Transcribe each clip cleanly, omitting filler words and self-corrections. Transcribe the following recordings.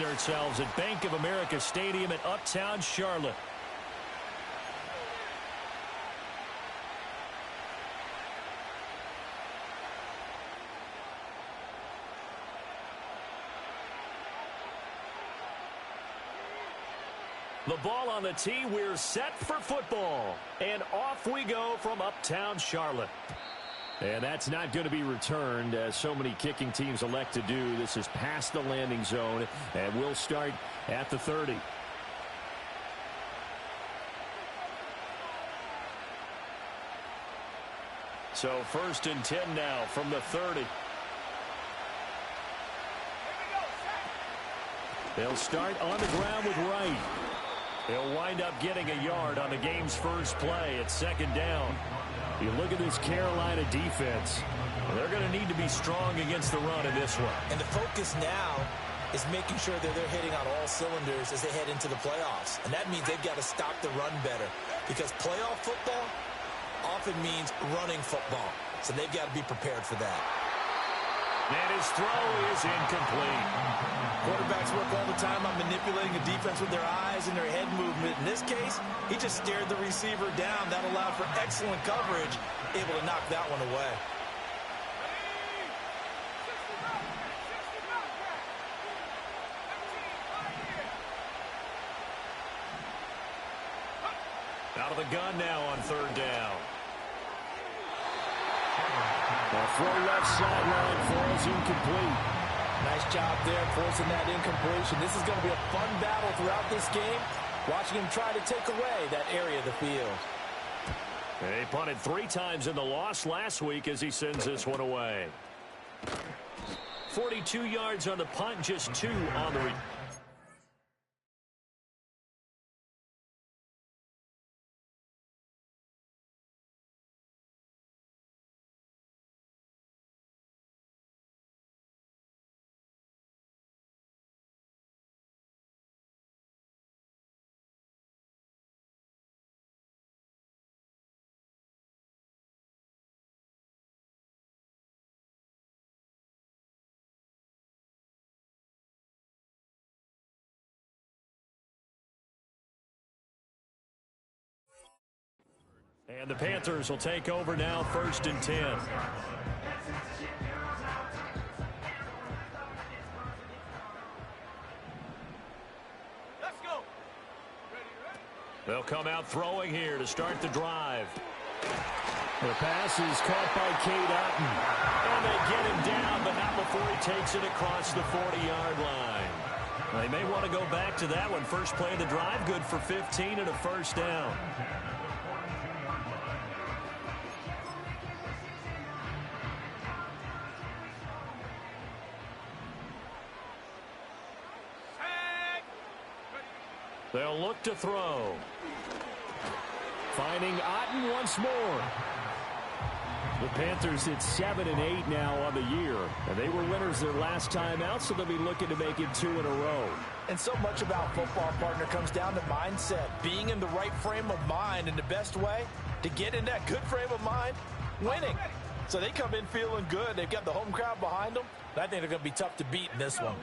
find ourselves at Bank of America Stadium in Uptown Charlotte. The ball on the tee. We're set for football. And off we go from Uptown Charlotte. And that's not going to be returned, as so many kicking teams elect to do. This is past the landing zone, and we'll start at the 30. So 1st and 10 now from the 30. They'll start on the ground with Wright. He'll wind up getting a yard on the game's first play at 2nd down. You look at this Carolina defense, they're going to need to be strong against the run in this one. And the focus now is making sure that they're hitting on all cylinders as they head into the playoffs. And that means they've got to stop the run better, because playoff football often means running football. So they've got to be prepared for that. And his throw is incomplete. Quarterbacks work all the time on manipulating a defense with their eyes and their head movement. In this case, he just stared the receiver down. That allowed for excellent coverage, able to knock that one away. Out of the gun now on 3rd down. The throw left sideline falls incomplete. Nice job there forcing that incompletion. This is going to be a fun battle throughout this game, watching him try to take away that area of the field. And he punted 3 times in the loss last week as he sends this one away. 42 yards on the punt, just 2 on the return. And the Panthers will take over now, 1st and 10. Let's go. They'll come out throwing here to start the drive. The pass is caught by Cade Otton. And they get him down, but not before he takes it across the 40-yard line. They may want to go back to that one. First play of the drive, good for 15 and a 1st down. They'll look to throw. Finding Otton once more. The Panthers at 7 and 8 now on the year. And they were winners their last time out, so they'll be looking to make it 2 in a row. And so much about football, partner, comes down to mindset. Being in the right frame of mind, and the best way to get in that good frame of mind, winning. So they come in feeling good. They've got the home crowd behind them. I think they're going to be tough to beat in this one.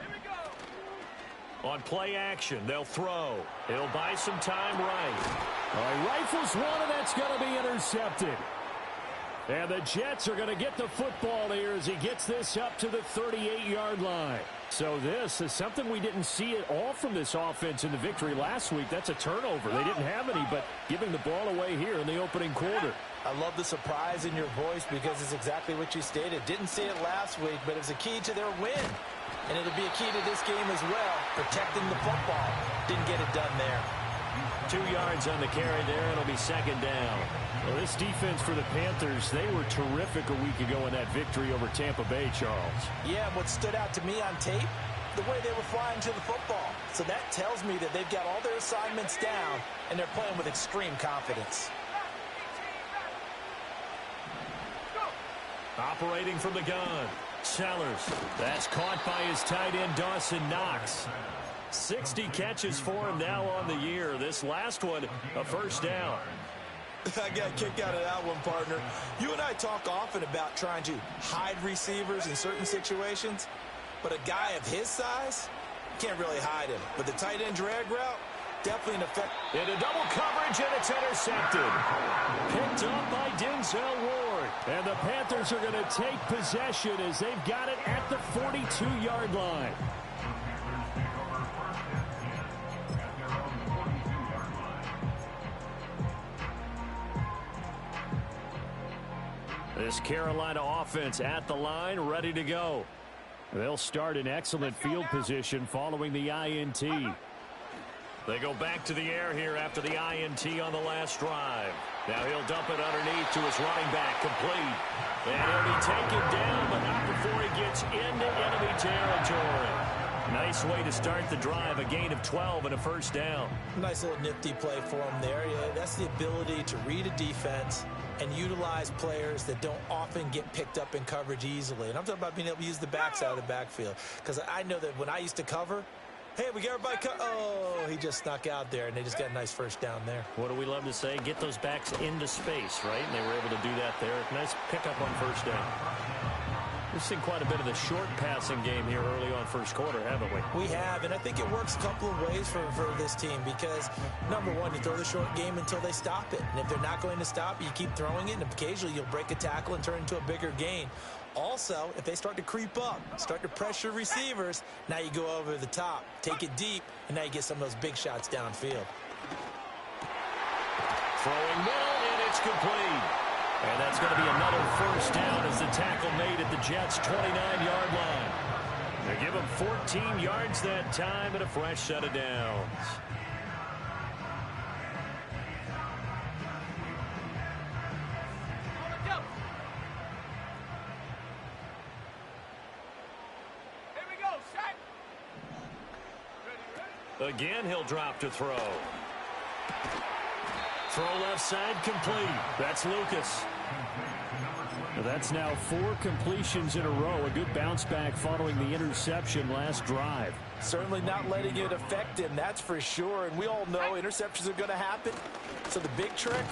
On play action, they'll throw. He'll buy some time right. Rifles one, and that's going to be intercepted. And the Jets are going to get the football here as he gets this up to the 38-yard line. So this is something we didn't see at all from this offense in the victory last week. That's a turnover. They didn't have any, but giving the ball away here in the opening quarter. I love the surprise in your voice, because it's exactly what you stated. Didn't see it last week, but it was a key to their win. And it'll be a key to this game as well, protecting the football. Didn't get it done there. 2 yards on the carry there, and it'll be 2nd down. Well, this defense for the Panthers, they were terrific a week ago in that victory over Tampa Bay, Charles. Yeah, what stood out to me on tape, the way they were flying to the football. So that tells me that they've got all their assignments down, and they're playing with extreme confidence. Operating from the gun, Sellers. That's caught by his tight end, Dawson Knox. 60 catches for him now on the year. This last one, a 1st down. I got a kick out of that one, partner. You and I talk often about trying to hide receivers in certain situations, but a guy of his size, Can't really hide him. But the tight end drag route, definitely an effect. Into double coverage, and it's intercepted. Picked up by Denzel Ward. And the Panthers are going to take possession as they've got it at the 42-yard line. This Carolina offense at the line, ready to go. They'll start in excellent field position following the INT. They go back to the air here after the INT on the last drive. Now he'll dump it underneath to his running back, complete. And he'll be taken down, but not before he gets into enemy territory. Nice way to start the drive, a gain of 12 and a first down. Nice little nifty play for him there. Yeah, that's the ability to read a defense and utilize players that don't often get picked up in coverage easily. And I'm talking about being able to use the backs out of the backfield. Because I know that when I used to cover, hey, we got everybody oh, he just snuck out there, and they just got a nice first down there. What do we love to say? Get those backs into space, right? And they were able to do that there. Nice pickup on first down. We've seen quite a bit of the short passing game here early on first quarter, haven't we? We have, and I think it works a couple of ways for this team because, number one, you throw the short game until they stop it. And if they're not going to stop, you keep throwing it, and occasionally you'll break a tackle and turn it into a bigger gain. Also, if they start to creep up, start to pressure receivers, now you go over the top, take it deep, and now you get some of those big shots downfield. Throwing middle, and it's complete. And that's going to be another first down as the tackle made at the Jets' 29-yard line. They give them 14 yards that time and a fresh set of downs. Again, he'll drop to throw. Throw left side complete. That's Lucas. That's now 4 completions in a row. A good bounce back following the interception last drive. Certainly not letting it affect him, that's for sure. And we all know interceptions are going to happen. So the big trick,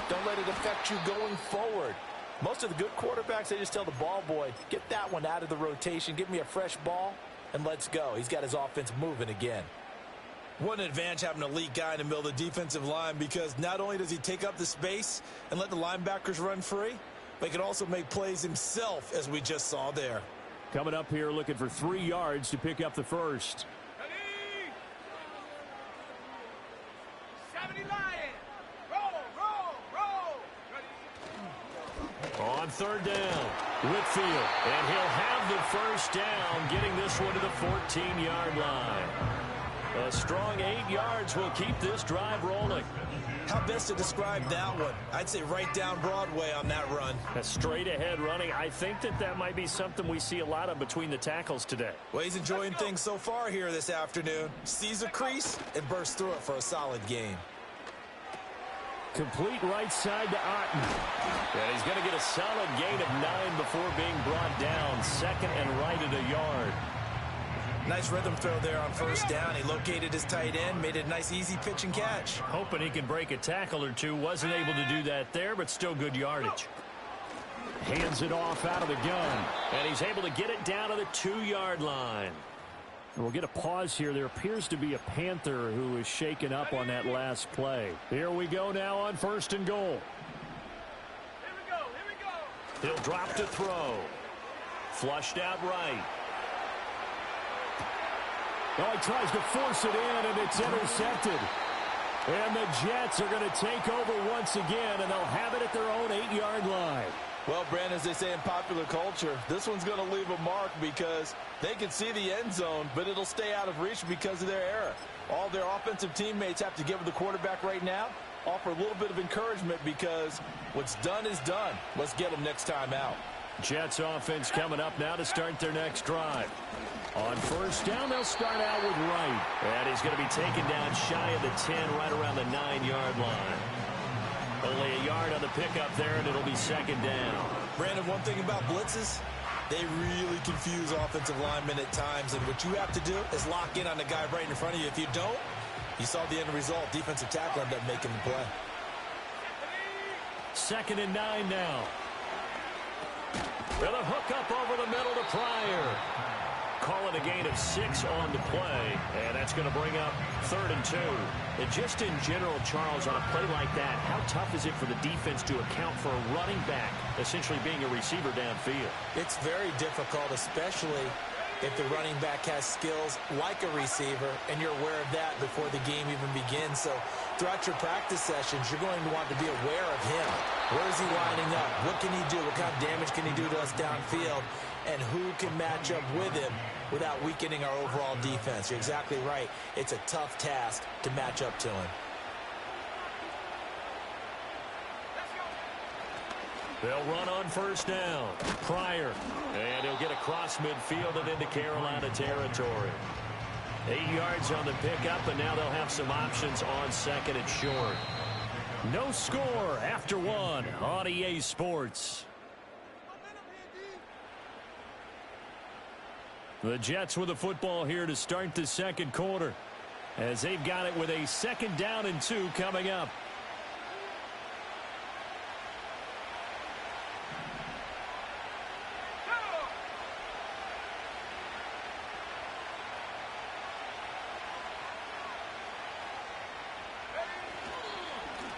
don't let it affect you going forward. Most of the good quarterbacks, they just tell the ball boy, get that one out of the rotation, give me a fresh ball, and let's go. He's got his offense moving again. What an advantage having an elite guy in the middle of the defensive line because not only does he take up the space and let the linebackers run free, but he can also make plays himself, as we just saw there. Coming up here looking for 3 yards to pick up the first. On third down, Whitfield, and he'll have the first down, getting this one to the 14-yard line. A strong 8 yards will keep this drive rolling. How best to describe that one? I'd say right down Broadway on that run. A straight ahead running. I think that might be something we see a lot of between the tackles today. Well, he's enjoying things so far here this afternoon. Sees a crease and bursts through it for a solid gain. Complete right side to Otten. And he's going to get a solid gain of 9 before being brought down. Second and right at a yard. Nice rhythm throw there on first down. He located his tight end, made it a nice easy pitch and catch. Hoping he can break a tackle or two. Wasn't able to do that there, but still good yardage. Hands it off out of the gun. And he's able to get it down to the 2-yard line. And we'll get a pause here. There appears to be a Panther who is shaken up on that last play. Here we go now on first and goal. Here we go. He'll drop to throw. Flushed out right. Oh, he tries to force it in, and it's intercepted. And the Jets are going to take over once again, and they'll have it at their own 8-yard line. Well, Brandon, as they say in popular culture, this one's going to leave a mark because they can see the end zone, but it'll stay out of reach because of their error. All their offensive teammates have to give the quarterback right now, offer a little bit of encouragement because what's done is done. Let's get them next time out. Jets offense coming up now to start their next drive. On first down, they'll start out with Wright. And he's going to be taken down shy of the 10, right around the 9-yard line. Only a yard on the pickup there, and it'll be second down. Brandon, one thing about blitzes, they really confuse offensive linemen at times. And what you have to do is lock in on the guy right in front of you. If you don't, you saw the end result. Defensive tackle ended up making the play. Second and 9 now. With a hook up over the middle to Pryor. call it a gain of 6 on the play, and that's going to bring up 3rd and 2. And just in general, Charles, on a play like that, how tough is it for the defense to account for a running back essentially being a receiver downfield? It's very difficult, especially if the running back has skills like a receiver, and you're aware of that before the game even begins. So throughout your practice sessions, you're going to want to be aware of him. Where is he lining up? What can he do? What kind of damage can he do to us downfield? And who can match up with him without weakening our overall defense? You're exactly right. It's a tough task to match up to him. They'll run on 1st down. Pryor. And he'll get across midfield and into Carolina territory. 8 yards on the pickup, and now they'll have some options on 2nd and short. No score after 1 on EA Sports. The Jets with the football here to start the 2nd quarter, as they've got it with a 2nd down and 2 coming up.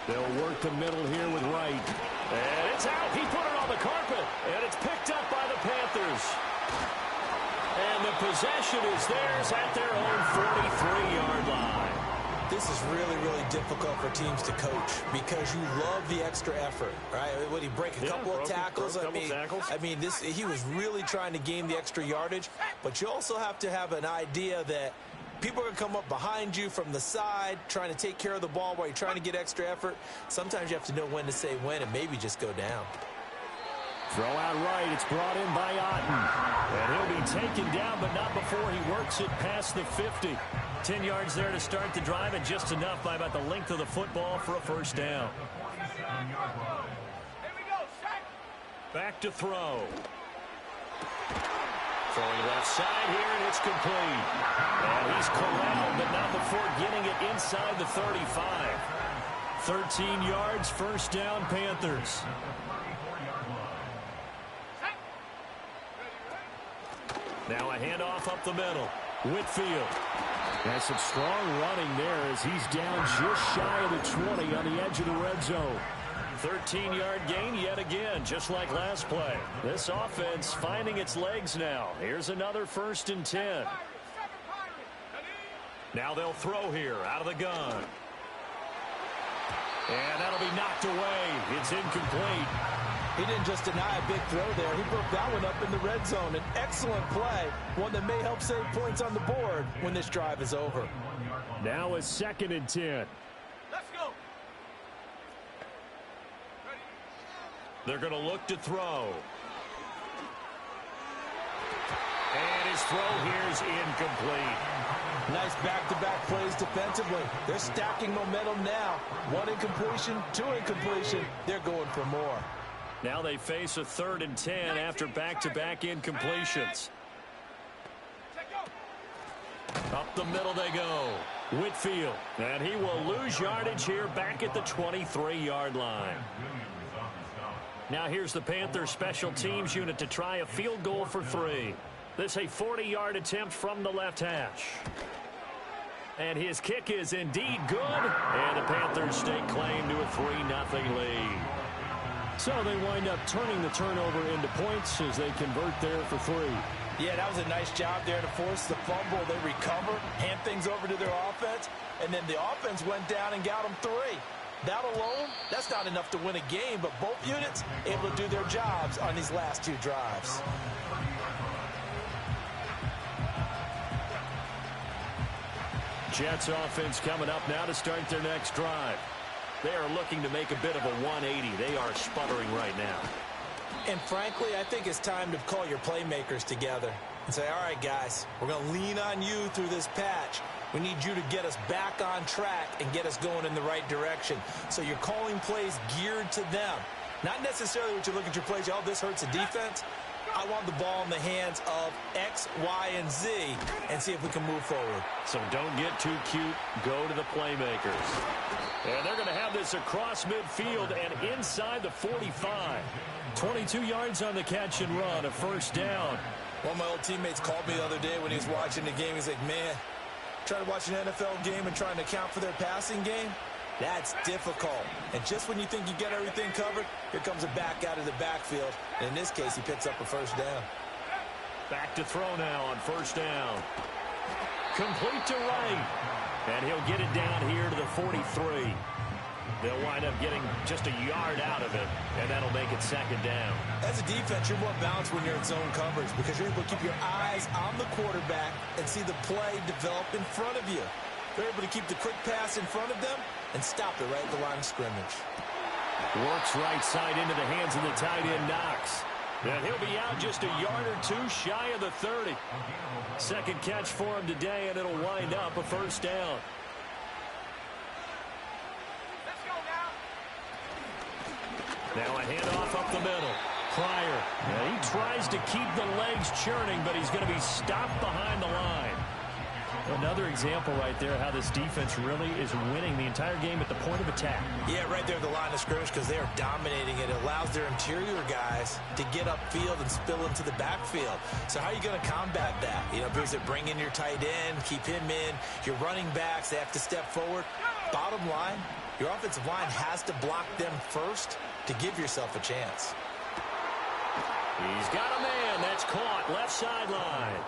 They'll work the middle here with Wright. And it's out. He put it on the carpet. And it's picked up by the Panthers. And the possession is theirs at their own 43-yard line. This is really, really difficult for teams to coach because you love the extra effort, right? Would he break a couple of tackles? I mean, he was really trying to gain the extra yardage, but you also have to have an idea that people are going to come up behind you from the side, trying to take care of the ball while you're trying to get extra effort. Sometimes you have to know when to say when and maybe just go down. Throw out right. It's brought in by Otten. And he'll be taken down, but not before he works it past the 50. 10 yards there to start the drive, and just enough by about the length of the football for a 1st down. Back to throw. Throwing left side here, and it's complete. And he's corralled, but not before getting it inside the 35. 13 yards, 1st down, Panthers. Now a handoff up the middle. Whitfield. Has some strong running there as he's down just shy of the 20 on the edge of the red zone. 13-yard gain yet again, just like last play. This offense finding its legs now. Here's another 1st and 10. Now they'll throw here out of the gun. And that'll be knocked away. It's incomplete. He didn't just deny a big throw there. He broke that one up in the red zone. An excellent play, one that may help save points on the board when this drive is over. Now a 2nd and 10. Let's go. They're going to look to throw. And his throw here is incomplete. Nice back-to-back plays defensively. They're stacking momentum now. 1 incompletion, 2 incompletion. They're going for more. Now they face a 3rd and 10 after back-to-back incompletions. Up the middle they go. Whitfield. And he will lose yardage here back at the 23-yard line. Now here's the Panthers special teams unit to try a field goal for 3. This a 40-yard attempt from the left hash. And his kick is indeed good. And the Panthers stake claim to a 3-0 lead. So they wind up turning the turnover into points as they convert there for 3. Yeah, that was a nice job there to force the fumble. They recover, hand things over to their offense, and then the offense went down and got them 3. That alone, that's not enough to win a game, but both units able to do their jobs on these last 2 drives. Jets offense coming up now to start their next drive. They are looking to make a bit of a 180. They are sputtering right now. And frankly, I think it's time to call your playmakers together and say, all right, guys, we're going to lean on you through this patch. We need you to get us back on track and get us going in the right direction. So you're calling plays geared to them. Not necessarily what you look at your plays, oh, this hurts the defense. I want the ball in the hands of X, Y, and Z and see if we can move forward. So don't get too cute. Go to the playmakers. And they're going to have this across midfield and inside the 45. 22 yards on the catch and run, a 1st down. One of my old teammates called me the other day when he was watching the game. He's like, man, trying to watch an NFL game and trying to account for their passing game, that's difficult. And just when you think you get everything covered, here comes a back out of the backfield. And in this case, he picks up a first down. Back to throw now on first down. Complete to right. And he'll get it down here to the 43. They'll wind up getting just a yard out of it, and that'll make it second down. As a defense, you're more balanced when you're in zone coverage because you're able to keep your eyes on the quarterback and see the play develop in front of you. They're able to keep the quick pass in front of them and stop it right at the line of scrimmage. Works right side into the hands of the tight end, Knox. And he'll be out just a yard or two shy of the 30. Second catch for him today, and it'll wind up a first down. Now a handoff up the middle. Pryor. He tries to keep the legs churning, but he's going to be stopped behind the line. Another example right there how this defense really is winning the entire game at the point of attack. Yeah, right there at the line of scrimmage because they are dominating it. It allows their interior guys to get upfield and spill into the backfield. So how are you going to combat that? You know, because bring in your tight end, keep him in. Your running backs, they have to step forward. Bottom line, your offensive line has to block them first to give yourself a chance. He's got a man. That's caught left sideline.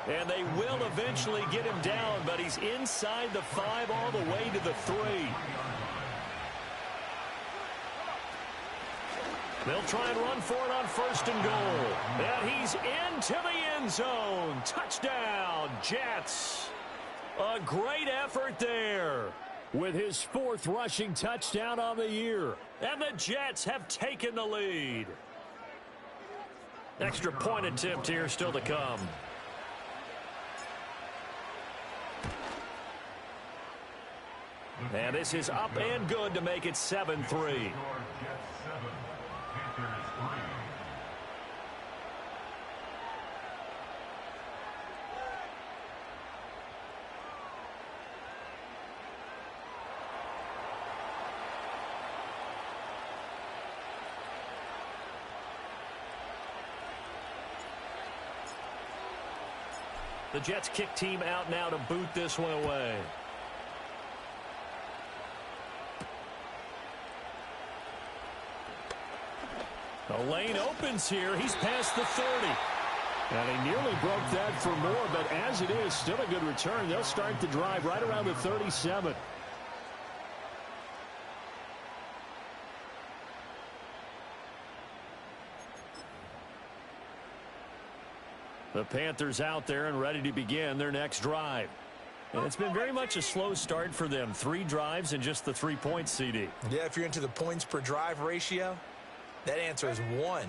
And they will eventually get him down, but he's inside the 5 all the way to the 3. They'll try and run for it on first and goal. And he's into the end zone. Touchdown, Jets. A great effort there with his 4th rushing touchdown on the year. And the Jets have taken the lead. Extra point attempt here still to come. And this is up and good to make it 7-3. The Jets kick team out now to boot this one away. The lane opens here. He's past the 30. And he nearly broke that for more, but as it is, still a good return. They'll start the drive right around the 37. The Panthers out there and ready to begin their next drive. And it's been very much a slow start for them. 3 drives and just the 3 points, CD. Yeah, if you're into the points per drive ratio, that answer is 1.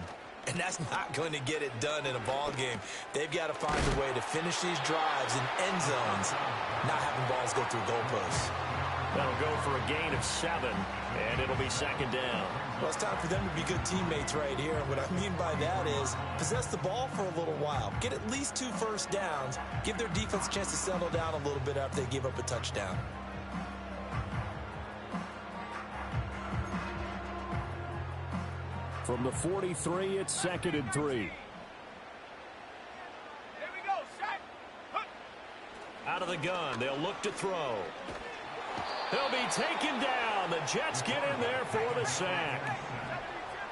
And that's not going to get it done in a ball game. They've got to find a way to finish these drives in end zones, not having balls go through goalposts. That'll go for a gain of 7, and it'll be second down. Well, it's time for them to be good teammates right here. And what I mean by that is possess the ball for a little while. Get at least 2 first downs. Give their defense a chance to settle down a little bit after they give up a touchdown. From the 43, it's second and 3. Here we go, set. Out of the gun, they'll look to throw. He'll be taken down. The Jets get in there for the sack.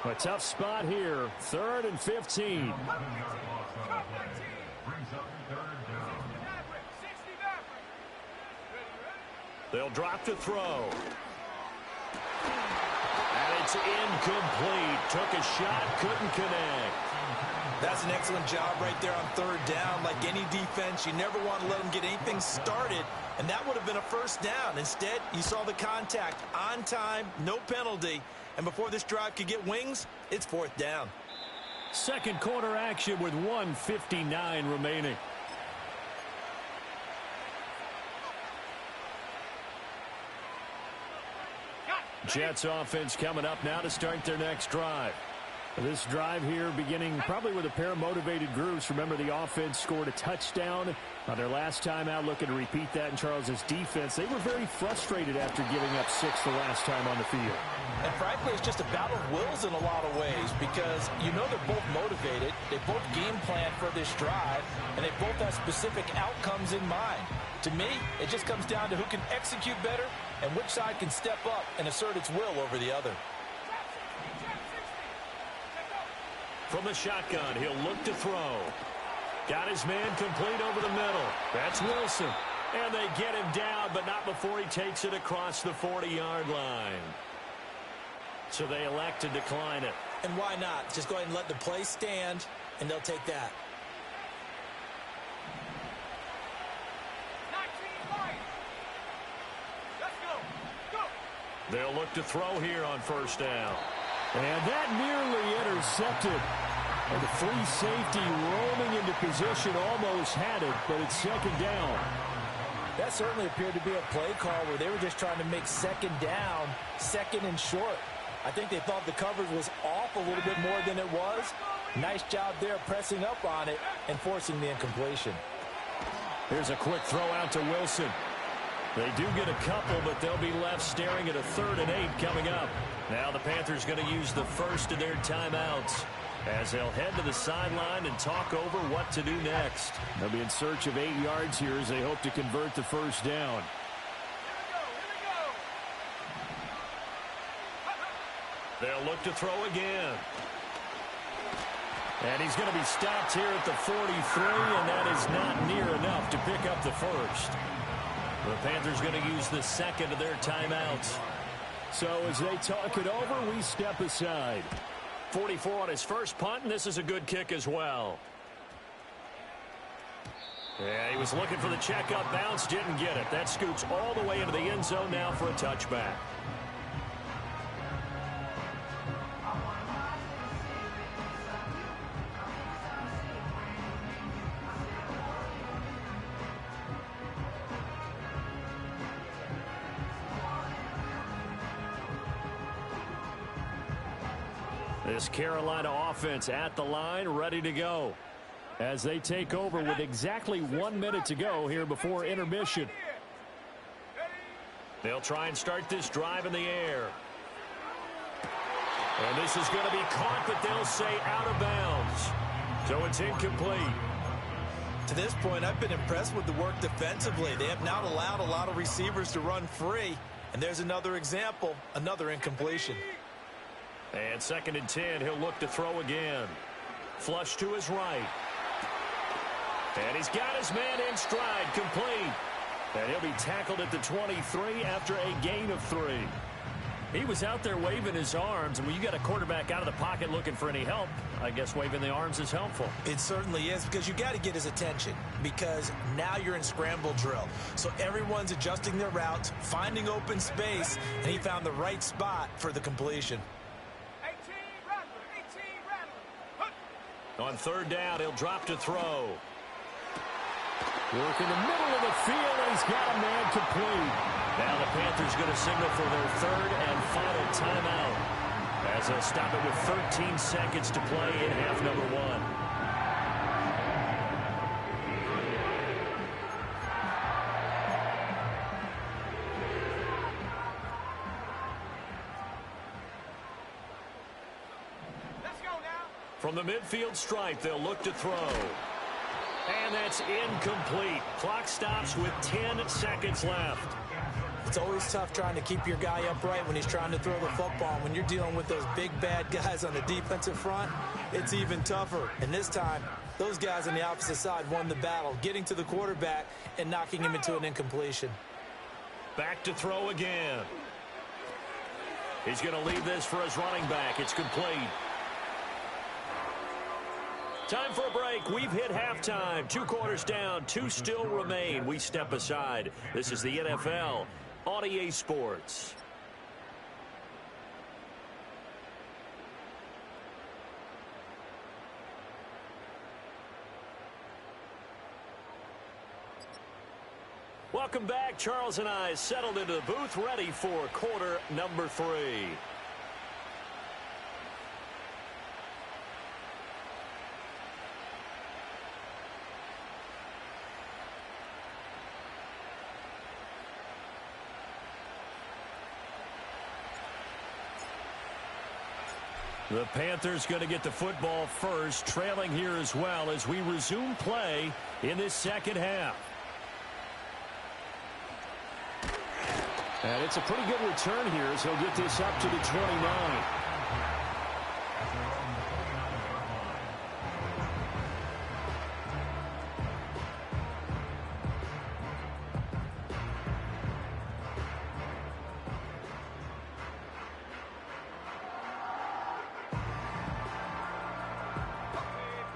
A tough spot here. 3rd and 15. They'll drop to throw. And it's incomplete. Took a shot, couldn't connect. That's an excellent job right there on 3rd down. Like any defense, you never want to let them get anything started, and that would have been a first down. Instead, you saw the contact on time, no penalty, and before this drive could get wings, it's 4th down. Second quarter action with 1:59 remaining. Jets offense coming up now to start their next drive. This drive here beginning probably with a pair of motivated groups. Remember, the offense scored a touchdown on their last time out, looking to repeat that in Charles's defense. They were very frustrated after giving up 6 the last time on the field. And frankly, it's just a battle of wills in a lot of ways because you know they're both motivated. They both game plan for this drive, and they both have specific outcomes in mind. To me, it just comes down to who can execute better and which side can step up and assert its will over the other. From the shotgun, he'll look to throw. Got his man complete over the middle. That's Wilson. And they get him down, but not before he takes it across the 40-yard line. So they elect to decline it. And why not? Just go ahead and let the play stand, and they'll take that. 19 right. Let's go. Go. They'll look to throw here on first down. And that nearly intercepted. And the free safety roaming into position almost had it, but it's second down. That certainly appeared to be a play call where they were just trying to make second down, second and short. I think they thought the coverage was off a little bit more than it was. Nice job there pressing up on it and forcing the incompletion. Here's a quick throw out to Wilson. They do get a couple, but they'll be left staring at a 3rd and 8 coming up. Now the Panthers going to use the first of their timeouts as they'll head to the sideline and talk over what to do next. They'll be in search of 8 yards here as they hope to convert the first down. They'll look to throw again. And he's going to be stopped here at the 43, and that is not near enough to pick up the first. The Panthers going to use the second of their timeouts. So as they talk it over, we step aside. 44 on his first punt, and this is a good kick as well. Yeah, he was looking for the checkup bounce, didn't get it. That scoots all the way into the end zone now for a touchback. This Carolina offense at the line, ready to go as they take over with exactly 1 minute to go here before intermission. They'll try and start this drive in the air. And this is going to be caught, but they'll say out of bounds. So it's incomplete. To this point, I've been impressed with the work defensively. They have not allowed a lot of receivers to run free. And there's another example, another incompletion. And 2nd and 10, he'll look to throw again. Flush to his right. And he's got his man in stride, complete. And he'll be tackled at the 23 after a gain of 3. He was out there waving his arms, and when you got a quarterback out of the pocket looking for any help, I guess waving the arms is helpful. It certainly is, because you got to get his attention, because now you're in scramble drill. So everyone's adjusting their routes, finding open space, and he found the right spot for the completion. 18 Rattler. On 3rd down, he'll drop to throw. Work in the middle of the field, and he's got a man complete. Now the Panthers going to signal for their 3rd and final timeout as they'll stop it with 13 seconds to play in half number 1. Let's go now. From the midfield stripe, they'll look to throw. And that's incomplete. Clock stops with 10 seconds left. It's always tough trying to keep your guy upright when he's trying to throw the football. When you're dealing with those big, bad guys on the defensive front, it's even tougher. And this time, those guys on the opposite side won the battle, getting to the quarterback and knocking him into an incompletion. Back to throw again. He's going to leave this for his running back. It's complete. Time for a break. We've hit halftime. 2 quarters down. 2 still remain. We step aside. This is the NFL on EA Sports. Welcome back. Charles and I settled into the booth, ready for quarter number 3. The Panthers going to get the football first, trailing here as well as we resume play in this second half. And it's a pretty good return here as he'll get this up to the 29.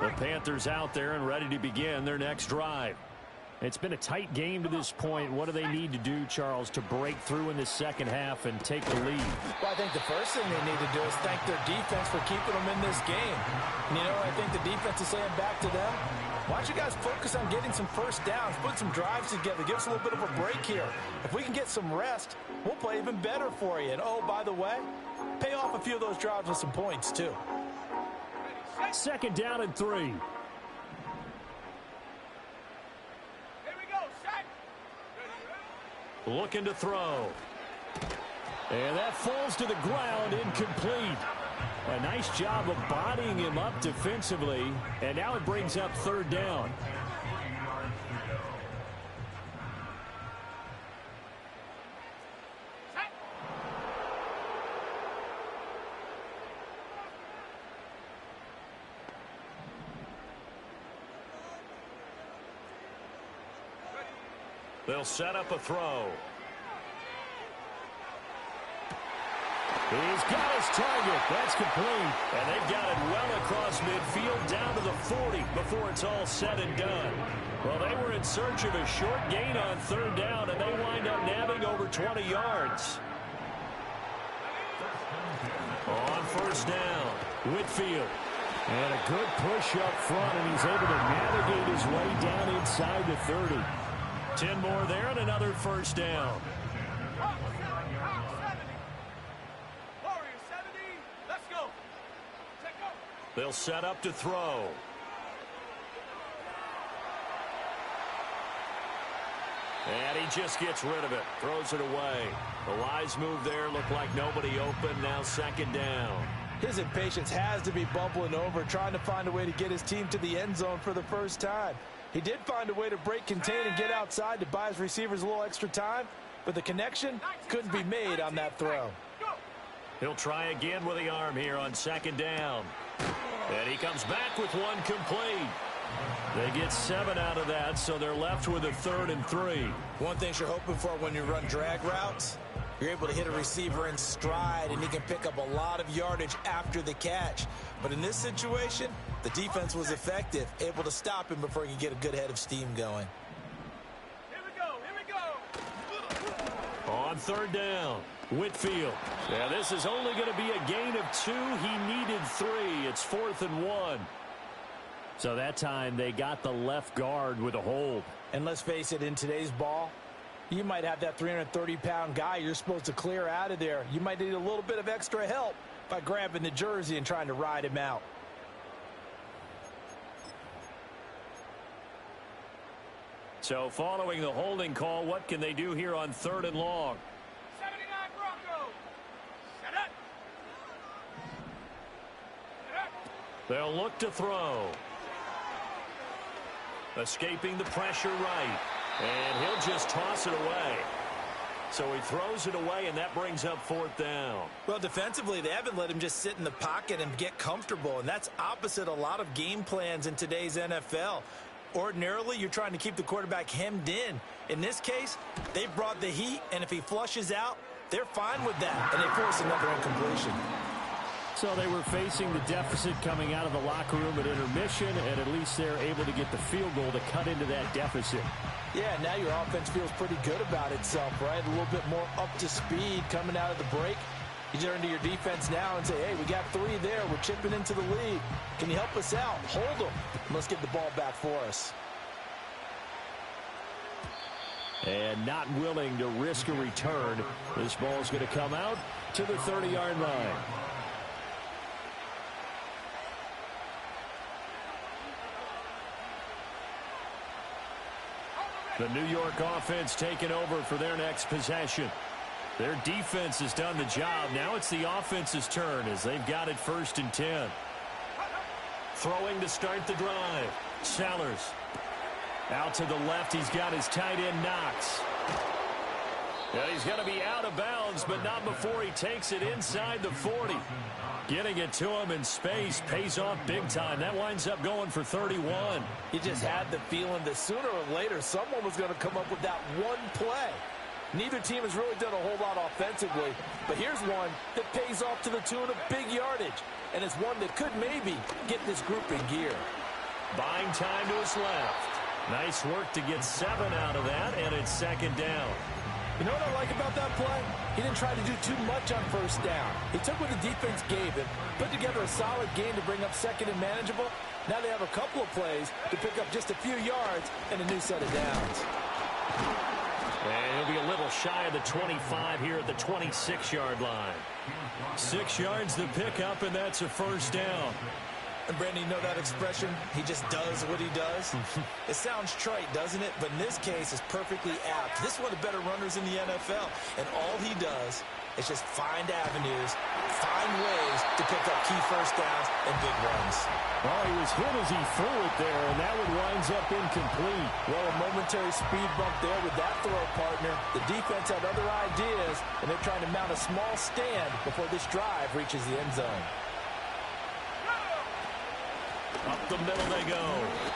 The Panthers out there and ready to begin their next drive. It's been a tight game to this point. What do they need to do, Charles, to break through in the second half and take the lead? Well, I think the first thing they need to do is thank their defense for keeping them in this game. And, you know, I think the defense is saying back to them, why don't you guys focus on getting some first downs, put some drives together, give us a little bit of a break here. If we can get some rest, we'll play even better for you. And, oh, by the way, pay off a few of those drives with some points, too. Second down and 3. Looking to throw. And that falls to the ground, incomplete. A nice job of bodying him up defensively. And now it brings up third down. They'll set up a throw. He's got his target. That's complete. And they've got it well across midfield down to the 40 before it's all said and done. Well, they were in search of a short gain on third down, and they wind up nabbing over 20 yards. On first down, Whitfield. And a good push up front, and he's able to navigate his way down inside the 30. 10 more there and another first down. They'll set up to throw. And he just gets rid of it. Throws it away. The Lions move there. Look like nobody open. Now second down. His impatience has to be bubbling over, trying to find a way to get his team to the end zone for the first time. He did find a way to break contain and get outside to buy his receivers a little extra time, but the connection couldn't be made on that throw. He'll try again with the arm here on second down. And he comes back with one complete. They get 7 out of that, so they're left with a 3rd and 3. One thing you're hoping for when you run drag routes, you're able to hit a receiver in stride, and he can pick up a lot of yardage after the catch. But in this situation, the defense was effective, able to stop him before he could get a good head of steam going. Here we go. On third down, Whitfield. Yeah, this is only going to be a gain of 2. He needed 3. It's 4th and 1. So that time they got the left guard with a hold. And let's face it, in today's ball, you might have that 330-pound guy you're supposed to clear out of there. You might need a little bit of extra help by grabbing the jersey and trying to ride him out. So following the holding call, what can they do here on 3rd and long? 79 Broncos. Set up. Set up. They'll look to throw. Escaping the pressure right. And he'll just toss it away. So he throws it away, and that brings up 4th down. Well, defensively, they haven't let him just sit in the pocket and get comfortable, and that's opposite a lot of game plans in today's NFL. Ordinarily, you're trying to keep the quarterback hemmed in. In this case, they brought the heat, and if he flushes out, they're fine with that, and they force another incompletion. So they were facing the deficit coming out of the locker room at intermission, and at least they're able to get the field goal to cut into that deficit. Yeah, now your offense feels pretty good about itself, right? A little bit more up to speed coming out of the break. You turn to your defense now and say, hey, we got 3 there. We're chipping into the lead. Can you help us out? Hold them. Let's get the ball back for us. And not willing to risk a return. This ball's going to come out to the 30-yard line. The New York offense taking over for their next possession. Their defense has done the job. Now it's the offense's turn as they've got it 1st and 10. Throwing to start the drive. Sellers. Out to the left, he's got his tight end Knox. Yeah, he's going to be out of bounds, but not before he takes it inside the 40. Getting it to him in space pays off big time. That winds up going for 31. You just had the feeling that sooner or later someone was going to come up with that one play. Neither team has really done a whole lot offensively, but here's one that pays off to the tune of big yardage, and it's one that could maybe get this group in gear. Buying time to his left. Nice work to get 7 out of that, and it's 2nd down. You know what I like about that play? He didn't try to do too much on 1st down. He took what the defense gave him, put together a solid game to bring up 2nd and manageable. Now they have a couple of plays to pick up just a few yards and a new set of downs. And he'll be a little shy of the 25 here at the 26-yard line. 6 yards to pick up, and that's a 1st down. And Brandon, you know that expression? He just does what he does? It sounds trite, doesn't it? But in this case, it's perfectly apt. This is one of the better runners in the NFL. And all he does is just find avenues, find ways to pick up key 1st downs and big runs. Well, he was hit as he threw it there, and that one winds up incomplete. Well, a momentary speed bump there with that throw, partner. The defense had other ideas, and they're trying to mount a small stand before this drive reaches the end zone. Up the middle they go.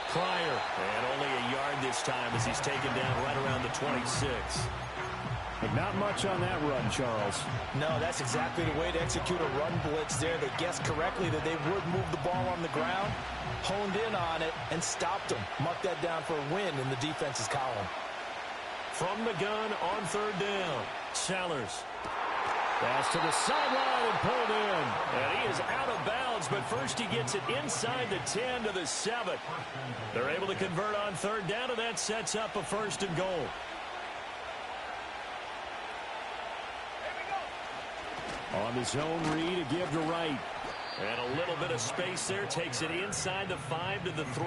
Pryor. And only a yard this time as he's taken down right around the 26. But not much on that run, Charles. No, that's exactly the way to execute a run blitz there. They guessed correctly that they would move the ball on the ground, honed in on it, and stopped them. Mark that down for a win in the defense's column. From the gun on 3rd down. Sellers. Pass to the sideline and pulled in. And he is out of bounds, but first he gets it inside the 10 to the 7. They're able to convert on 3rd down, and that sets up a 1st and goal. On the zone read, a give to right. And a little bit of space there takes it inside the 5 to the 3.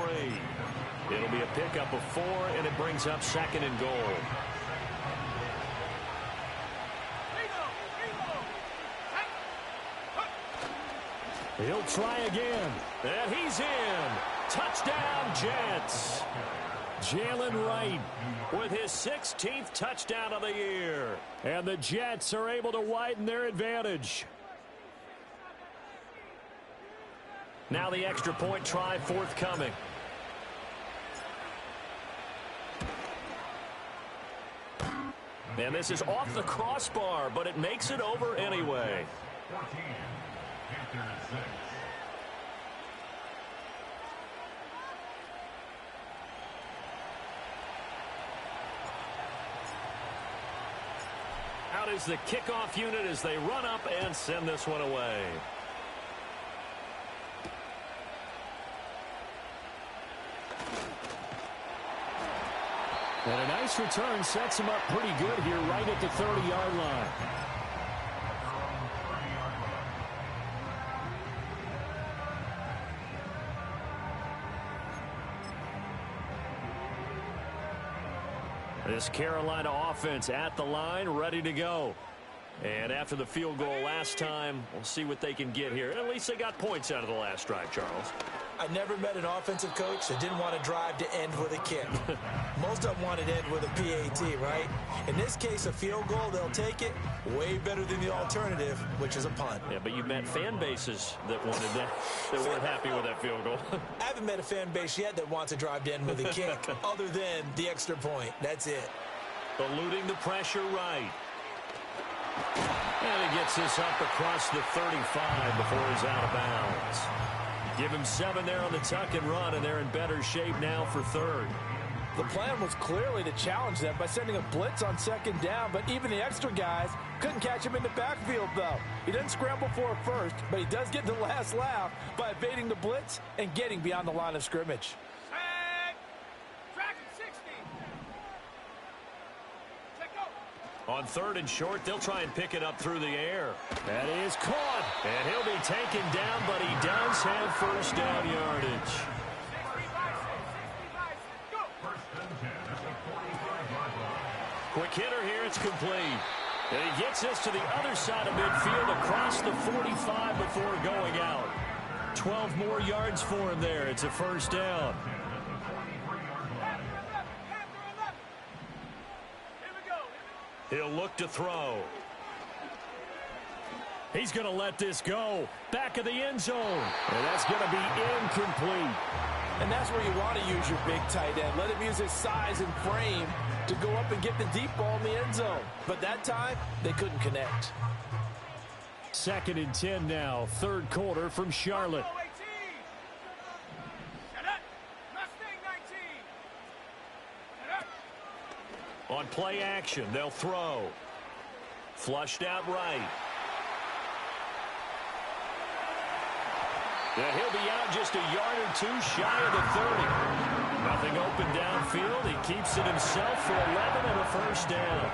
It'll be a pickup of 4, and it brings up 2nd and goal. He'll try again. And he's in. Touchdown, Jets. Jalen Wright with his 16th touchdown of the year. And the Jets are able to widen their advantage. Now the extra point try forthcoming. And this is off the crossbar, but it makes it over anyway. 14, after 6. Out is the kickoff unit as they run up and send this one away. And a nice return sets him up pretty good here right at the 30-yard line. This Carolina offense at the line, ready to go. And after the field goal last time, we'll see what they can get here. At least they got points out of the last drive, Charles. I never met an offensive coach that didn't want to drive to end with a kick. Most of them wanted to end with a PAT, right? In this case, a field goal, they'll take it. Way better than the alternative, which is a punt. Yeah, but you met fan bases that wanted that, that weren't happy with that field goal. I haven't met a fan base yet that wants to drive to end with a kick, other than the extra point. That's it. Eluding the pressure right. And he gets this up across the 35 before he's out of bounds. Give him 7 there on the tuck and run, and they're in better shape now for 3rd. The plan was clearly to challenge them by sending a blitz on 2nd down, but even the extra guys couldn't catch him in the backfield, though. He doesn't scramble for a first, but he does get the last laugh by evading the blitz and getting beyond the line of scrimmage. Set. Track at 60. Set go. On 3rd and short, they'll try and pick it up through the air. That is caught. And he'll be taken down, but he does have 1st down yardage. 65, 65, go. First and 10 at the 45-yard line. Quick hitter here, it's complete. And he gets us to the other side of midfield across the 45 before going out. 12 more yards for him there. It's a first down. He'll look to throw. He's going to let this go. Back of the end zone. And that's going to be incomplete. And that's where you want to use your big tight end. Let him use his size and frame to go up and get the deep ball in the end zone. But that time, they couldn't connect. 2nd and 10 now. 3rd quarter from Charlotte. On play action, they'll throw. Flushed out right. Yeah, he'll be out just a yard or two shy of the 30. Nothing open downfield. He keeps it himself for 11 and a first down.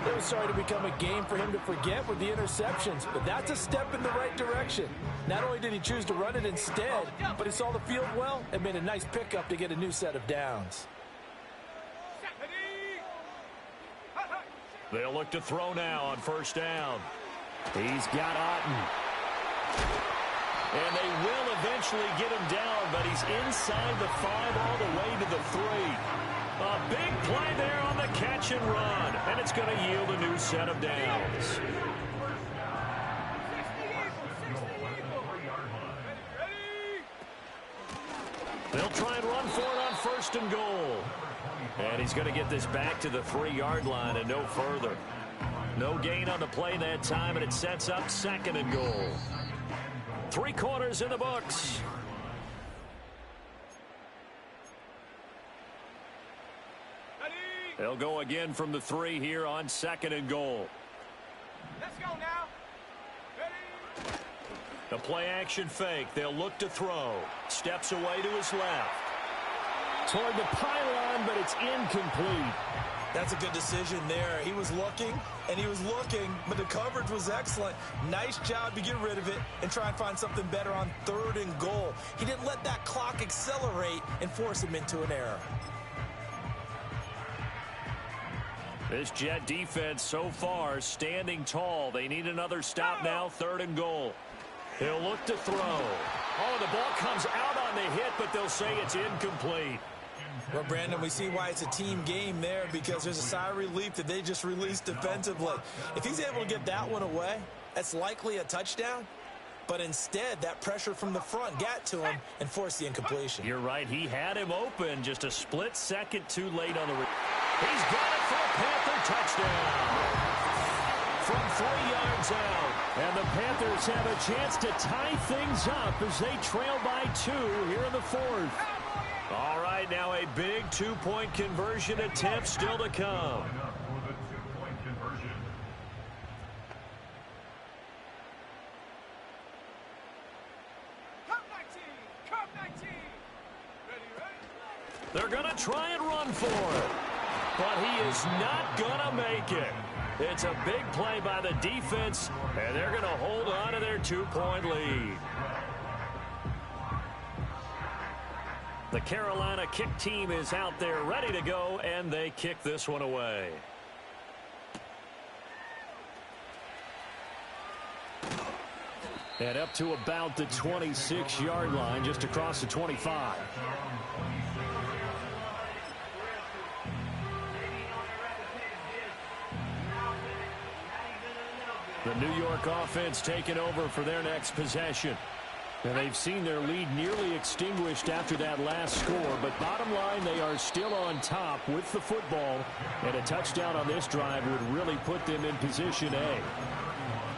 It was starting to become a game for him to forget with the interceptions, but that's a step in the right direction. Not only did he choose to run it instead, but he saw the field well and made a nice pickup to get a new set of downs. They'll look to throw now on first down. He's got Otten. And they will eventually get him down, but he's inside the 5 all the way to the 3. A big play there on the catch and run, and it's going to yield a new set of downs. They'll try and run for it on 1st and goal. And he's going to get this back to the 3-yard line and no further. No gain on the play that time, and it sets up 2nd and goal. 3 quarters in the books. They'll go again from the 3 here on 2nd and goal. Let's go now. Ready? The play action fake. They'll look to throw. Steps away to his left. Toward the pylon, but it's incomplete. That's a good decision there. He was looking, and he was looking, but the coverage was excellent. Nice job to get rid of it and try and find something better on 3rd and goal. He didn't let that clock accelerate and force him into an error. This Jet defense so far standing tall. They need another stop now, 3rd and goal. He'll look to throw. Oh, the ball comes out on the hit, but they'll say it's incomplete. Well, Brandon, we see why it's a team game there, because there's a sigh of relief that they just released defensively. If he's able to get that one away, that's likely a touchdown. But instead, that pressure from the front got to him and forced the incompletion. You're right. He had him open just a split second too late on the... He's got it for a Panther touchdown. From 3 yards out. And the Panthers have a chance to tie things up as they trail by 2 here in the 4th. All right, now a big 2-point conversion attempt still to come. Come 19. Ready? They're going to try and run for it. But he is not going to make it. It's a big play by the defense, and they're going to hold on to their 2-point lead. The Carolina kick team is out there ready to go, and they kick this one away. And up to about the 26-yard line, just across the 25. The New York offense taking over for their next possession. And they've seen their lead nearly extinguished after that last score. But bottom line, they are still on top with the football. And a touchdown on this drive would really put them in position A.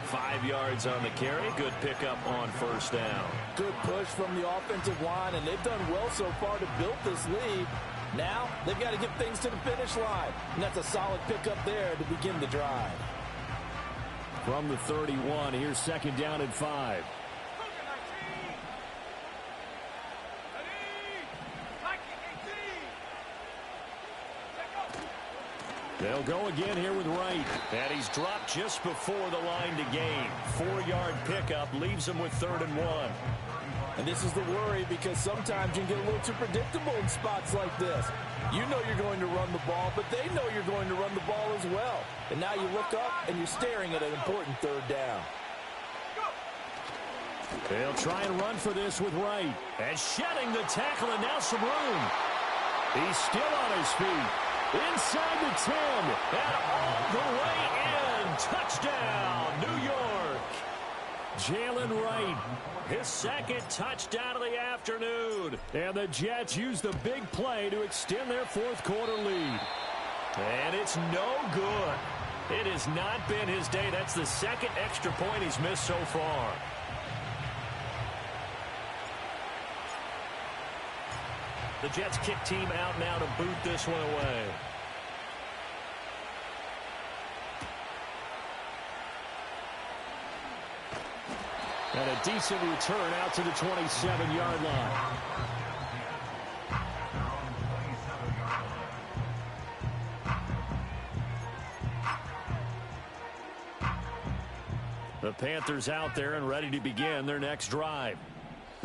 5 yards on the carry. Good pickup on 1st down. Good push from the offensive line, and they've done well so far to build this lead. Now they've got to get things to the finish line. And that's a solid pickup there to begin the drive. From the 31, here's 2nd down and 5. They'll go again here with Wright. And he's dropped just before the line to gain. 4-yard pickup leaves him with 3rd and 1. And this is the worry because sometimes you can get a little too predictable in spots like this. You know you're going to run the ball, but they know you're going to run the ball as well. And now you look up and you're staring at an important third down. They'll try and run for this with Wright. And shedding the tackle and now some room. He's still on his feet. Inside the 10. And all the way in. Touchdown, New York. Jalen Wright, his second touchdown of the afternoon. And the Jets use the big play to extend their fourth quarter lead. And it's no good. It has not been his day. That's the second extra point he's missed so far. The Jets kick team out now to boot this one away. And a decent return out to the 27-yard line. The Panthers out there and ready to begin their next drive.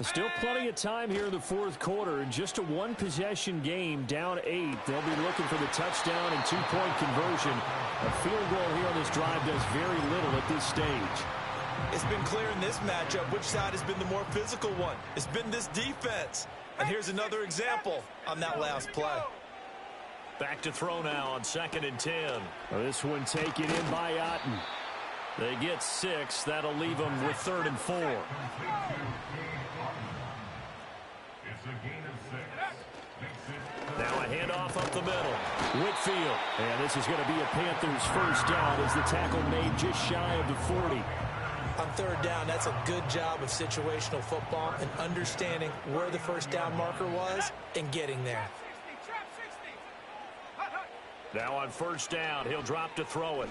Still plenty of time here in the fourth quarter. In just a one-possession game, down 8. They'll be looking for the touchdown and two-point conversion. A field goal here on this drive does very little at this stage. It's been clear in this matchup which side has been the more physical one. It's been this defense. And here's another example on that last play. Back to throw now on 2nd and 10. This one taken in by Otten. They get 6. That'll leave them with 3rd and 4. Now a handoff up the middle. Whitfield. And this is going to be a Panthers first down as the tackle made just shy of the 40. On 3rd down, that's a good job of situational football and understanding where the first down marker was and getting there. Now on 1st down, he'll drop to throw it.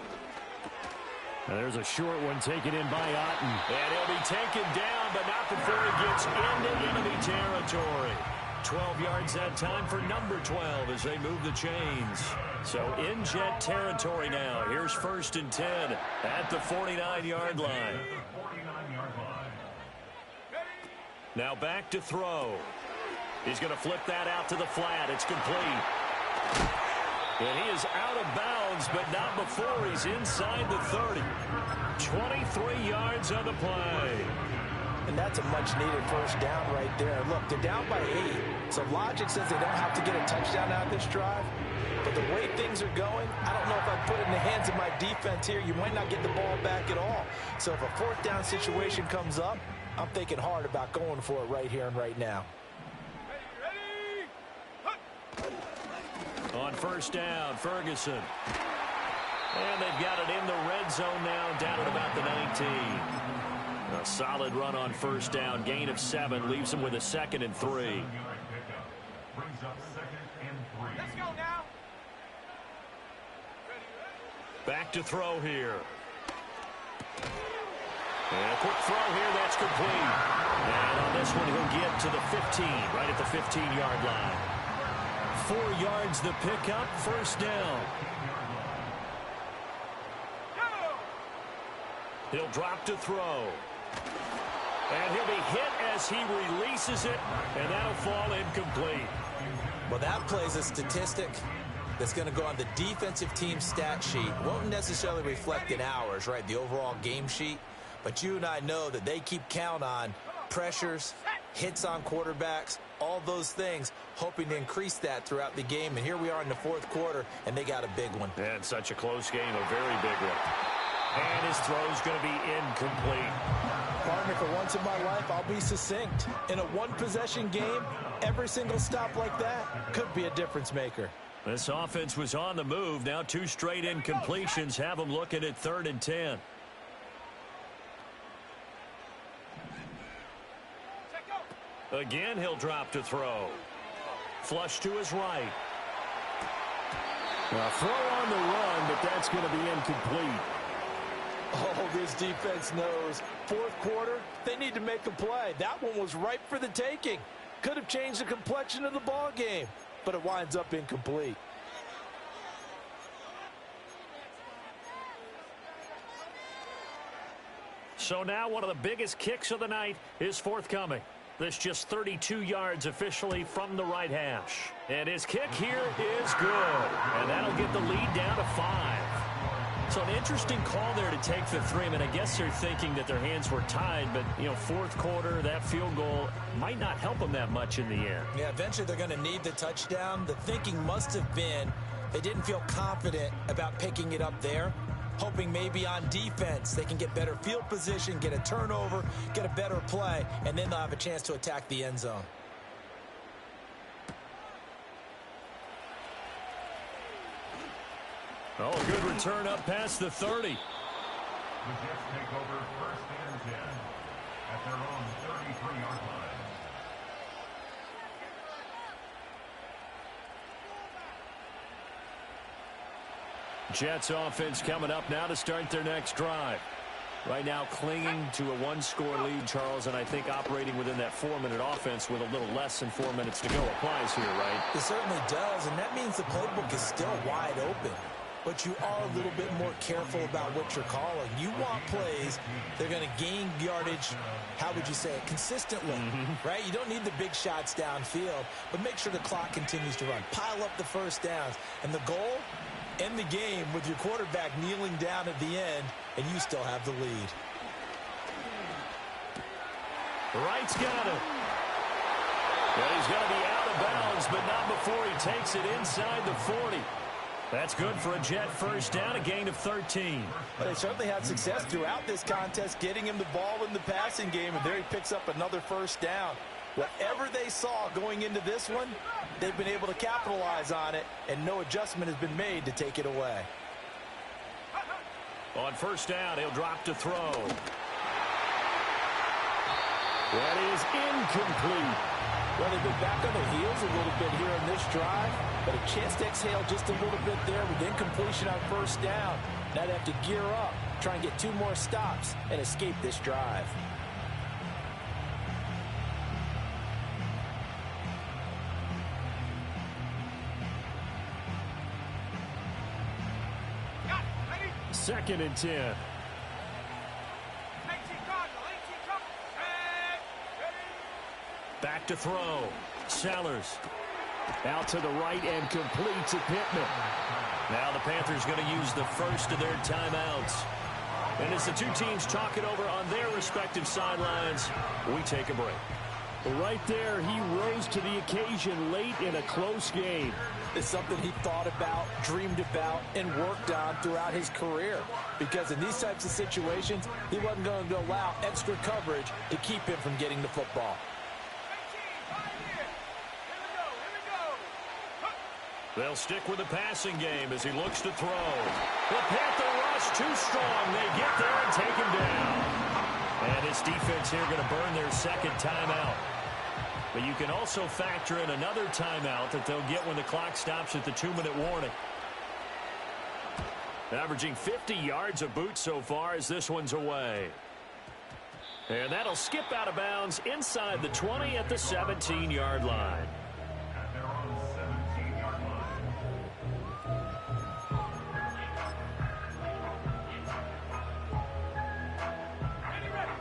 And there's a short one taken in by Otten. And he'll be taken down, but not before he gets into enemy territory. 12 yards that time for number 12 as they move the chains. So in Jet territory now. Here's 1st and 10 at the 49-yard line. Now back to throw. He's going to flip that out to the flat. It's complete. And he is out of bounds, but not before he's inside the 30. 23 yards on the play. And that's a much-needed first down right there. Look, they're down by 8. So logic says they don't have to get a touchdown out of this drive. But the way things are going, I don't know if I'd put it in the hands of my defense here. You might not get the ball back at all. So if a 4th down situation comes up, I'm thinking hard about going for it right here and right now. On 1st down, Ferguson. And they've got it in the red zone now, down at about the 19. A solid run on 1st down, gain of 7, leaves them with a 2nd and 3. Brings up 2nd and 3. Let's go now. Back to throw here. And a quick throw here, that's complete. And on this one, he'll get to the 15, right at the 15-yard line. 4 yards the pickup, 1st down. He'll drop to throw. And he'll be hit as he releases it, and that'll fall incomplete. Well, that plays a statistic that's going to go on the defensive team stat sheet. Won't necessarily reflect in ours, right, the overall game sheet. But you and I know that they keep count on pressures, hits on quarterbacks, all those things, hoping to increase that throughout the game. And here we are in the 4th quarter, and they got a big one. And such a close game, a very big one. And his throw's going to be incomplete. Partner, for once in my life, I'll be succinct. In a one-possession game, every single stop like that could be a difference maker. This offense was on the move. Now 2 straight incompletions have them looking at 3rd and 10. Again, he'll drop to throw. Flush to his right. A throw on the run, but that's going to be incomplete. Oh, this defense knows. 4th quarter, they need to make a play. That one was ripe for the taking. Could have changed the complexion of the ball game, but it winds up incomplete. So now one of the biggest kicks of the night is forthcoming. This just 32 yards officially from the right hash. And his kick here is good. And that'll get the lead down to 5. So an interesting call there to take the 3. I mean, I guess they're thinking that their hands were tied, but, you know, fourth quarter, that field goal might not help them that much in the end. Yeah, eventually they're going to need the touchdown. The thinking must have been they didn't feel confident about picking it up there, hoping maybe on defense they can get better field position, get a turnover, get a better play, and then they'll have a chance to attack the end zone. Oh, good return up past the 30. The Jets take over 1st and 10 at their own 33-yard line. Jets offense coming up now to start their next drive. Right now clinging to a 1-score lead, Charles, and I think operating within that 4-minute offense with a little less than 4 minutes to go applies here, right? It certainly does, and that means the playbook is still wide open. But you are a little bit more careful about what you're calling. You want plays that are going to gain yardage, how would you say it, consistently, right? You don't need the big shots downfield, but make sure the clock continues to run. Pile up the first downs. And the goal, end the game with your quarterback kneeling down at the end, and you still have the lead. Wright's got it. Well, he's going to be out of bounds, but not before he takes it inside the 40. That's good for a Jet first down, a gain of 13. They certainly had success throughout this contest, getting him the ball in the passing game, and there he picks up another first down. Whatever they saw going into this one, they've been able to capitalize on it, and no adjustment has been made to take it away. On first down, he'll drop to throw. That is incomplete. Well, they've been back on their heels a little bit here in this drive, but a chance to exhale just a little bit there with incompletion on first down. Now they have to gear up, try and get 2 more stops, and escape this drive. Got it. Ready? 2nd and 10. 18 Cardinal, 18 trouble. Ready? Back to throw. Sellers. Out to the right and complete to Pittman. Now the Panthers going to use the first of their timeouts. And as the two teams talk it over on their respective sidelines, we take a break. Right there, he rose to the occasion late in a close game. It's something he thought about, dreamed about, and worked on throughout his career. Because in these types of situations, he wasn't going to allow extra coverage to keep him from getting the football. 18, right here. Here we go. They'll stick with the passing game as he looks to throw. The Panther rush too strong. They get there and take him down. And his defense here going to burn their second timeout. But you can also factor in another timeout that they'll get when the clock stops at the 2-minute warning. Averaging 50 yards a boot so far as this one's away. And that'll skip out of bounds inside the 20 at the 17-yard line. At their own 17-yard line.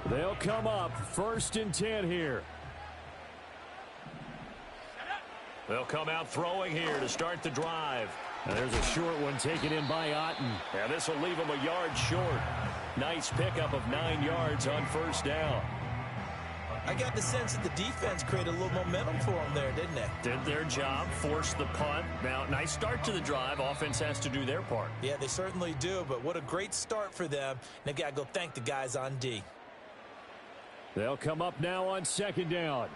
They'll come up 1st and 10 here. They'll come out throwing here to start the drive. Now there's a short one taken in by Otten. And this will leave him a yard short. Nice pickup of 9 yards on first down. I got the sense that the defense created a little momentum for them there, didn't it? Did their job, forced the punt. Now, nice start to the drive. Offense has to do their part. Yeah, they certainly do, but what a great start for them. They've got to go thank the guys on D. They'll come up now on 2nd down.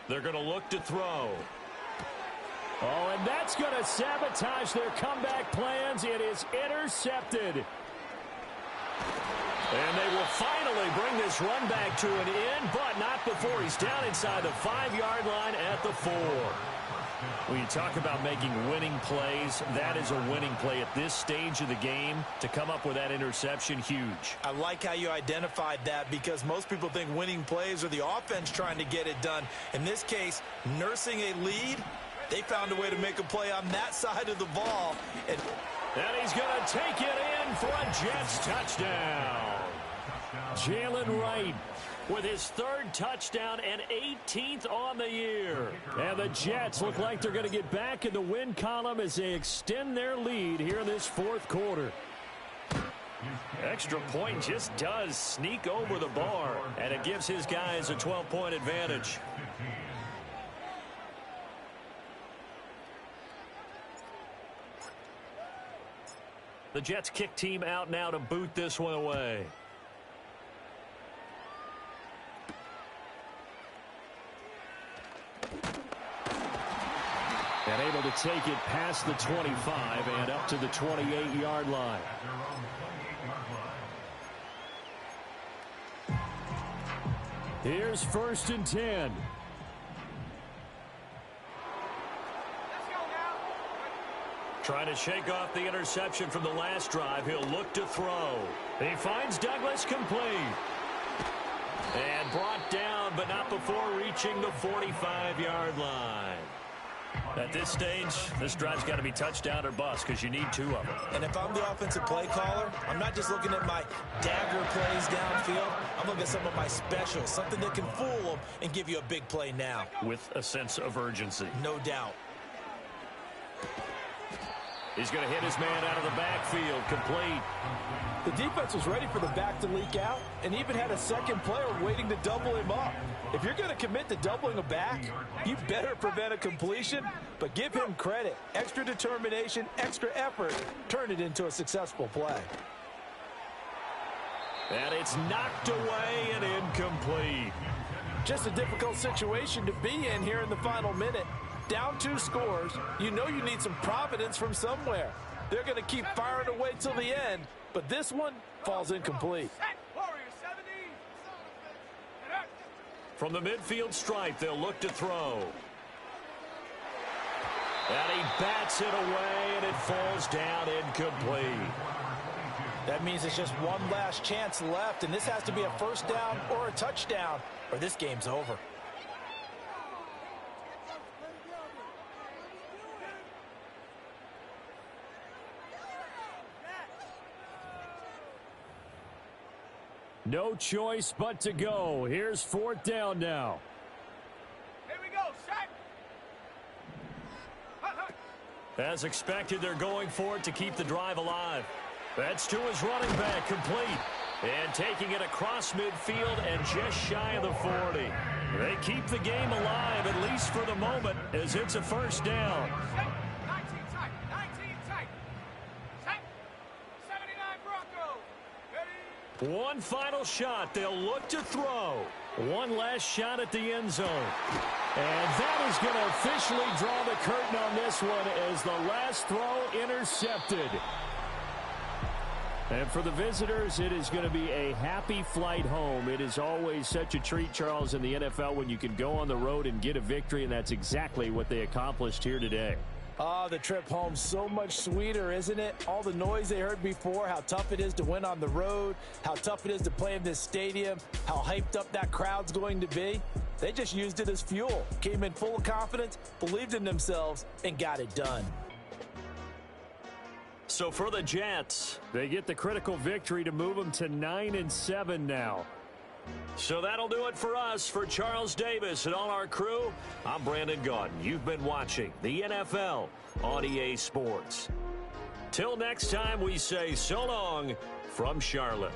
They're going to look to throw. Oh, and that's going to sabotage their comeback plans. It is intercepted. And they will finally bring this run back to an end, but not before he's down inside the 5-yard line at the 4. When you talk about making winning plays, that is a winning play at this stage of the game. To come up with that interception, huge. I like how you identified that because most people think winning plays are the offense trying to get it done. In this case, nursing a lead, they found a way to make a play on that side of the ball. And And he's going to take it in for a Jets touchdown. Jalen Wright with his third touchdown and 18th on the year. And the Jets look like they're going to get back in the win column as they extend their lead here in this fourth quarter. Extra point just does sneak over the bar, and it gives his guys a 12-point advantage. The Jets kick team out now to boot this one away. And able to take it past the 25 and up to the 28-yard line. Here's 1st and 10. Trying to shake off the interception from the last drive. He'll look to throw. He finds Douglas complete. And brought down, but not before reaching the 45-yard line. At this stage, this drive's got to be touchdown or bust because you need 2 of them. And if I'm the offensive play caller, I'm not just looking at my dagger plays downfield. I'm looking at some of my specials, something that can fool them and give you a big play now. With a sense of urgency. No doubt. He's going to hit his man out of the backfield, complete. The defense was ready for the back to leak out and even had a second player waiting to double him up. If you're going to commit to doubling a back, you better prevent a completion, but give him credit. Extra determination, extra effort, turn it into a successful play. And it's knocked away and incomplete. Just a difficult situation to be in here in the final minute. Down 2 scores, you know you need some providence from somewhere. They're going to keep firing away till the end, but this one falls incomplete. From the midfield stripe, they'll look to throw. And he bats it away, and it falls down incomplete. That means it's just one last chance left, and this has to be a 1st down or a touchdown, or this game's over. No choice but to go. Here's 4th down now. Here we go, set. As expected, they're going for it to keep the drive alive. That's to his running back, complete. And taking it across midfield and just shy of the 40. They keep the game alive, at least for the moment, as it's a 1st down. 19 tight, 19 tight. Set. 79 Broncos. Ready? One final shot. They'll look to throw. One last shot at the end zone. And that is going to officially draw the curtain on this one as the last throw intercepted. And for the visitors, it is going to be a happy flight home. It is always such a treat, Charles, in the NFL when you can go on the road and get a victory, and that's exactly what they accomplished here today. The trip home so much sweeter, isn't it? All the noise they heard before, how tough it is to win on the road, how tough it is to play in this stadium, how hyped up that crowd's going to be. They just used it as fuel, came in full of confidence, believed in themselves, and got it done. So for the Jets, they get the critical victory to move them to 9-7 now. So that'll do it for us. For Charles Davis and all our crew, I'm Brandon Gaudin. You've been watching the NFL on EA Sports. Till next time, we say so long from Charlotte.